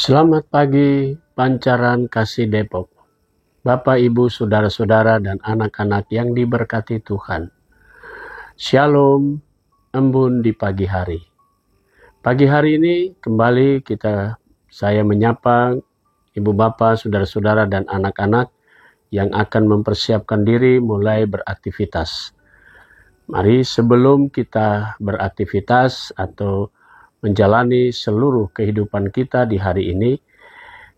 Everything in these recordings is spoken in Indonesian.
Selamat pagi, Pancaran Kasih Depok. Bapak, Ibu, Saudara-saudara, dan anak-anak yang diberkati Tuhan. Shalom, embun di pagi hari. Pagi hari ini kembali saya menyapa Ibu Bapak, Saudara-saudara, dan anak-anak yang akan mempersiapkan diri mulai beraktivitas. Mari sebelum kita beraktivitas atau menjalani seluruh kehidupan kita di hari ini,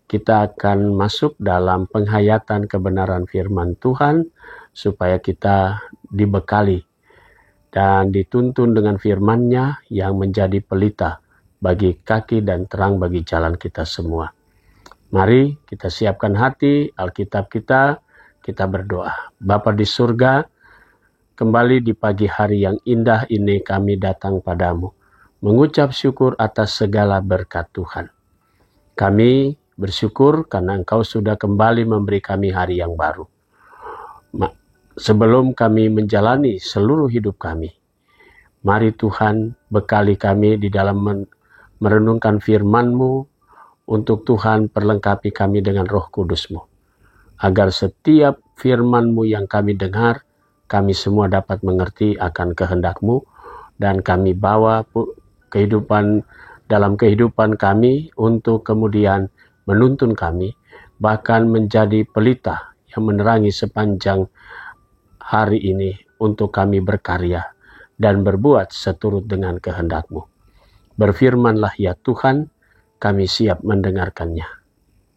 kita akan masuk dalam penghayatan kebenaran firman Tuhan supaya kita dibekali dan dituntun dengan firman-Nya yang menjadi pelita bagi kaki dan terang bagi jalan kita semua. Mari kita siapkan hati, Alkitab kita berdoa. Bapa di surga, kembali di pagi hari yang indah ini kami datang padamu, mengucap syukur atas segala berkat Tuhan. Kami bersyukur karena Engkau sudah kembali memberi kami hari yang baru. Sebelum kami menjalani seluruh hidup kami, mari Tuhan bekali kami di dalam merenungkan firman-Mu, untuk Tuhan perlengkapi kami dengan Roh Kudus-Mu, agar setiap firman-Mu yang kami dengar, kami semua dapat mengerti akan kehendak-Mu, dan kami bawa dalam kehidupan kami untuk kemudian menuntun kami, bahkan menjadi pelita yang menerangi sepanjang hari ini untuk kami berkarya dan berbuat seturut dengan kehendak-Mu. Berfirmanlah ya Tuhan, kami siap mendengarkannya.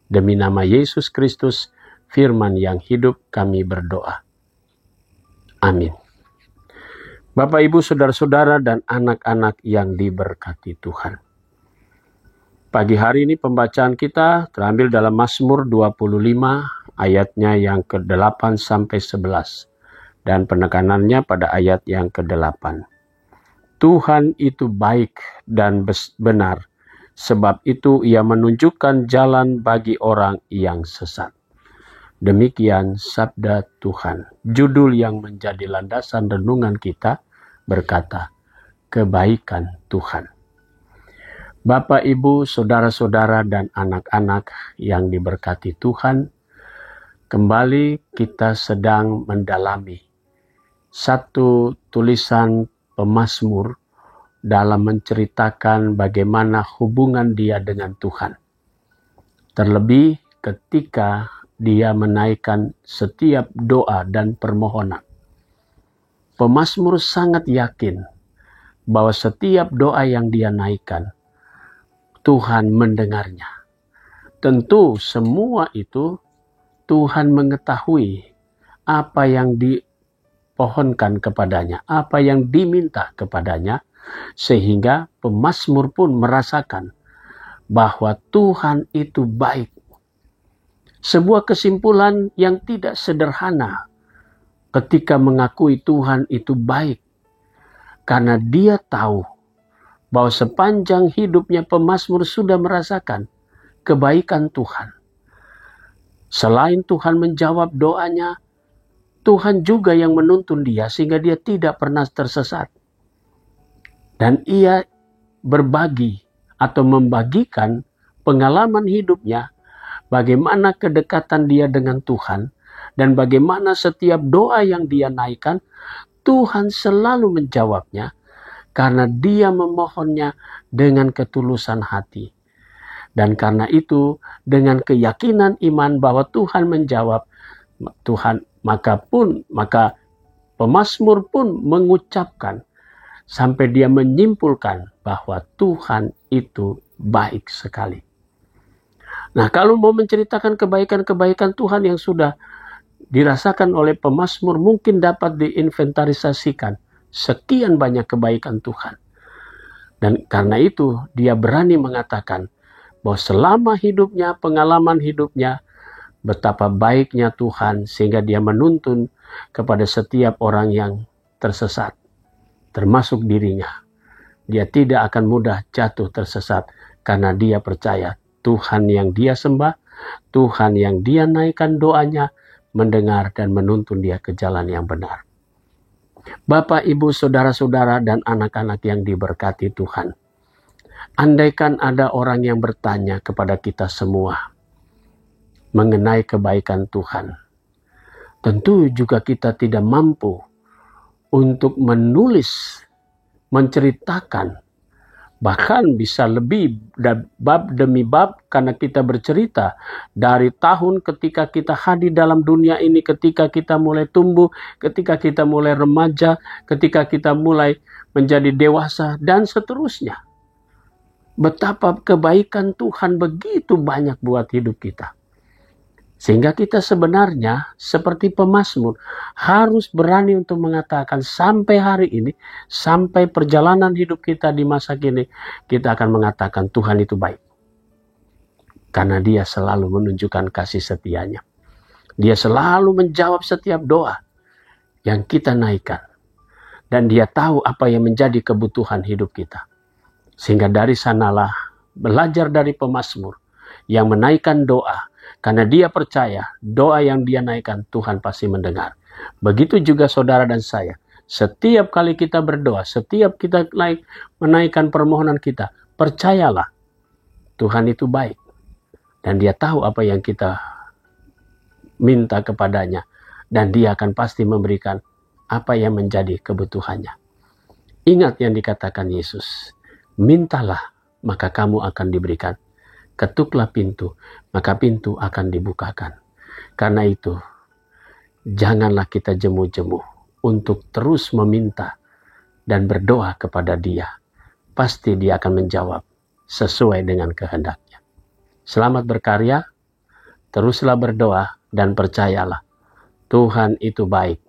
Demi nama Yesus Kristus, firman yang hidup, kami berdoa. Amin. Bapak, Ibu, Saudara-saudara, dan anak-anak yang diberkati Tuhan. Pagi hari ini pembacaan kita terambil dalam Mazmur 25 ayatnya yang ke-8 sampai 11 dan penekanannya pada ayat yang ke-8. Tuhan itu baik dan benar, sebab itu Ia menunjukkan jalan bagi orang yang sesat. Demikian sabda Tuhan. Judul yang menjadi landasan renungan kita berkata, kebaikan Tuhan. Bapak, Ibu, Saudara-saudara, dan anak-anak yang diberkati Tuhan, kembali kita sedang mendalami satu tulisan pemazmur dalam menceritakan bagaimana hubungan dia dengan Tuhan. Terlebih ketika dia menaikkan setiap doa dan permohonan. Pemazmur sangat yakin bahwa setiap doa yang dia naikkan, Tuhan mendengarnya. Tentu semua itu Tuhan mengetahui apa yang dipohonkan kepadanya, apa yang diminta kepadanya, sehingga pemazmur pun merasakan bahwa Tuhan itu baik. Sebuah kesimpulan yang tidak sederhana ketika mengakui Tuhan itu baik, karena dia tahu bahwa sepanjang hidupnya pemazmur sudah merasakan kebaikan Tuhan. Selain Tuhan menjawab doanya, Tuhan juga yang menuntun dia sehingga dia tidak pernah tersesat. Dan ia berbagi atau membagikan pengalaman hidupnya, bagaimana kedekatan dia dengan Tuhan, dan bagaimana setiap doa yang dia naikkan, Tuhan selalu menjawabnya, karena dia memohonnya dengan ketulusan hati. Dan karena itu, dengan keyakinan iman bahwa Tuhan menjawab, maka pemazmur pun mengucapkan sampai dia menyimpulkan bahwa Tuhan itu baik sekali. Nah, kalau mau menceritakan kebaikan-kebaikan Tuhan yang sudah dirasakan oleh pemazmur, mungkin dapat diinventarisasikan sekian banyak kebaikan Tuhan. Dan karena itu dia berani mengatakan bahwa selama hidupnya, pengalaman hidupnya, betapa baiknya Tuhan sehingga dia menuntun kepada setiap orang yang tersesat, termasuk dirinya. Dia tidak akan mudah jatuh tersesat karena dia percaya Tuhan yang dia sembah, Tuhan yang dia naikkan doanya, mendengar dan menuntun dia ke jalan yang benar. Bapak, Ibu, Saudara-saudara, dan anak-anak yang diberkati Tuhan. Andaikan ada orang yang bertanya kepada kita semua mengenai kebaikan Tuhan, tentu juga kita tidak mampu untuk menulis, menceritakan, bahkan bisa lebih bab demi bab, karena kita bercerita dari tahun ketika kita hadir dalam dunia ini, ketika kita mulai tumbuh, ketika kita mulai remaja, ketika kita mulai menjadi dewasa, dan seterusnya. Betapa kebaikan Tuhan begitu banyak buat hidup kita. Sehingga kita sebenarnya seperti pemazmur harus berani untuk mengatakan sampai hari ini, sampai perjalanan hidup kita di masa kini, kita akan mengatakan Tuhan itu baik. Karena Dia selalu menunjukkan kasih setianya. Dia selalu menjawab setiap doa yang kita naikkan. Dan Dia tahu apa yang menjadi kebutuhan hidup kita. Sehingga dari sanalah belajar dari pemazmur yang menaikkan doa. Karena dia percaya doa yang dia naikkan Tuhan pasti mendengar. Begitu juga saudara dan saya. Setiap kali kita berdoa, setiap kita menaikkan permohonan kita, percayalah Tuhan itu baik. Dan Dia tahu apa yang kita minta kepadanya. Dan Dia akan pasti memberikan apa yang menjadi kebutuhannya. Ingat yang dikatakan Yesus. Mintalah, maka kamu akan diberikan. Ketuklah pintu, maka pintu akan dibukakan. Karena itu, janganlah kita jemu-jemu untuk terus meminta dan berdoa kepada Dia. Pasti Dia akan menjawab sesuai dengan kehendaknya. Selamat berkarya, teruslah berdoa dan percayalah. Tuhan itu baik.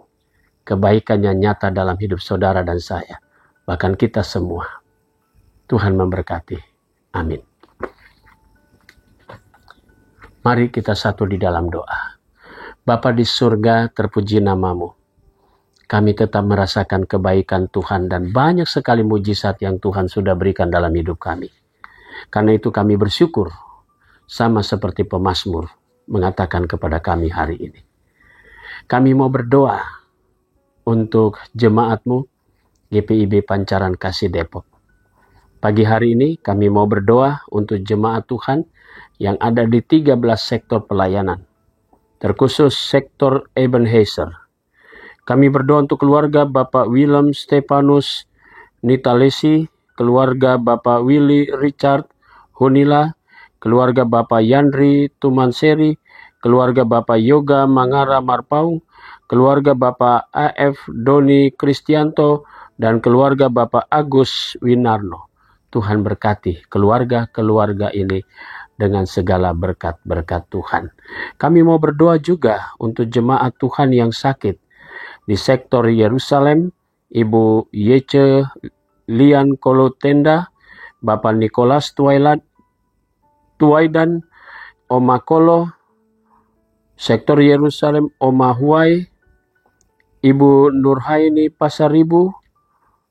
Kebaikannya nyata dalam hidup saudara dan saya. Bahkan kita semua. Tuhan memberkati. Amin. Mari kita satu di dalam doa. Bapa di surga, terpuji nama-Mu. Kami tetap merasakan kebaikan Tuhan dan banyak sekali mujizat yang Tuhan sudah berikan dalam hidup kami. Karena itu kami bersyukur, sama seperti pemazmur mengatakan kepada kami hari ini. Kami mau berdoa untuk jemaat-Mu, GPIB Pancaran Kasih Depok. Pagi hari ini kami mau berdoa untuk jemaat Tuhan yang ada di 13 sektor pelayanan, terkhusus sektor Ebenezer. Kami berdoa untuk keluarga Bapak Willem Stefanus Nitalesi, keluarga Bapak Willy Richard Hunila, keluarga Bapak Yandri Tumanseri, keluarga Bapak Yoga Mangara Marpaung, keluarga Bapak AF Doni Kristianto, dan keluarga Bapak Agus Winarno. Tuhan berkati keluarga-keluarga ini dengan segala berkat-berkat Tuhan. Kami mau berdoa juga untuk jemaat Tuhan yang sakit di sektor Yerusalem, Ibu Yece Lian Kolotenda, Bapak Nicholas Tuaidan, Oma Kolo, sektor Yerusalem, Oma Huai, Ibu Nurhaini Pasaribu,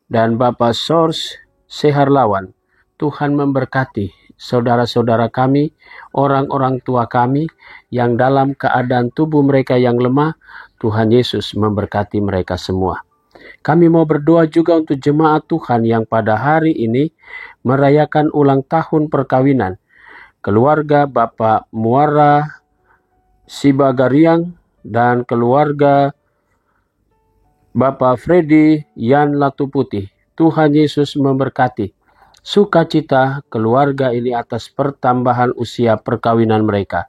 dan Bapak Sors Seharlawan. Tuhan memberkati saudara-saudara kami, orang-orang tua kami yang dalam keadaan tubuh mereka yang lemah. Tuhan Yesus memberkati mereka semua. Kami mau berdoa juga untuk jemaat Tuhan yang pada hari ini merayakan ulang tahun perkawinan. Keluarga Bapak Muara Sibagariang dan keluarga Bapak Freddy Yan Latuputi. Tuhan Yesus memberkati sukacita keluarga ini atas pertambahan usia perkawinan mereka.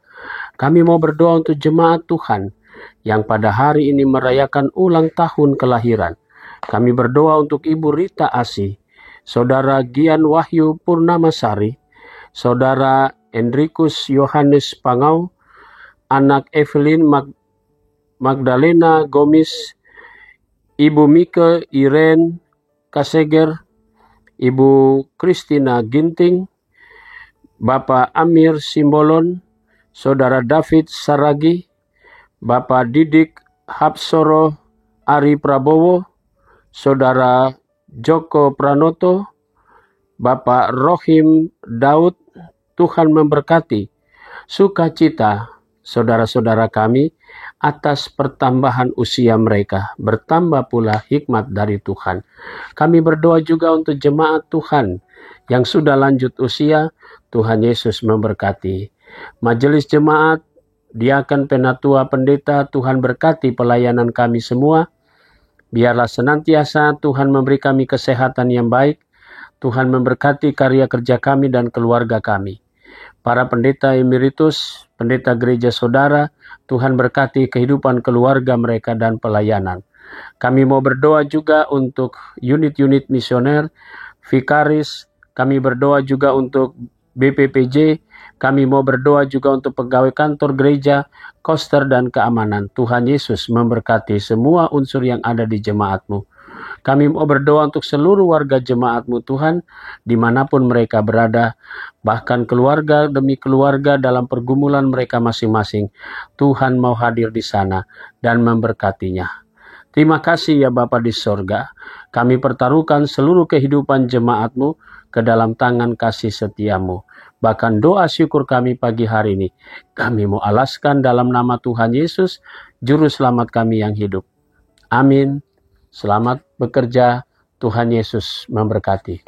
Kami mau berdoa untuk jemaat Tuhan yang pada hari ini merayakan ulang tahun kelahiran. Kami berdoa untuk Ibu Rita Asih, Saudara Gian Wahyu Purnamasari, Saudara Enrikus Yohanes Pangau, anak Evelyn Magdalena Gomis, Ibu Mike Irene Kaseger, Ibu Kristina Ginting, Bapak Amir Simbolon, Saudara David Saragi, Bapak Didik Hapsoro Ari Prabowo, Saudara Joko Pranoto, Bapak Rohim Daud. Tuhan memberkati sukacita saudara-saudara kami atas pertambahan usia mereka, bertambah pula hikmat dari Tuhan. Kami berdoa juga untuk jemaat Tuhan yang sudah lanjut usia, Tuhan Yesus memberkati. Majelis jemaat, diakan, penatua, pendeta, Tuhan berkati pelayanan kami semua. Biarlah senantiasa Tuhan memberi kami kesehatan yang baik, Tuhan memberkati karya kerja kami dan keluarga kami. Para pendeta emeritus, pendeta gereja saudara, Tuhan berkati kehidupan keluarga mereka dan pelayanan. Kami mau berdoa juga untuk unit-unit misioner, vikaris, kami berdoa juga untuk BPPJ, kami mau berdoa juga untuk pegawai kantor gereja, koster dan keamanan. Tuhan Yesus memberkati semua unsur yang ada di jemaat-Mu. Kami mau berdoa untuk seluruh warga jemaat-Mu Tuhan, dimanapun mereka berada, bahkan keluarga demi keluarga dalam pergumulan mereka masing-masing. Tuhan mau hadir di sana dan memberkatinya. Terima kasih ya Bapa di sorga. Kami pertaruhkan seluruh kehidupan jemaat-Mu ke dalam tangan kasih setia-Mu. Bahkan doa syukur kami pagi hari ini, kami mau alaskan dalam nama Tuhan Yesus, Juru Selamat kami yang hidup. Amin. Selamat bekerja, Tuhan Yesus memberkati.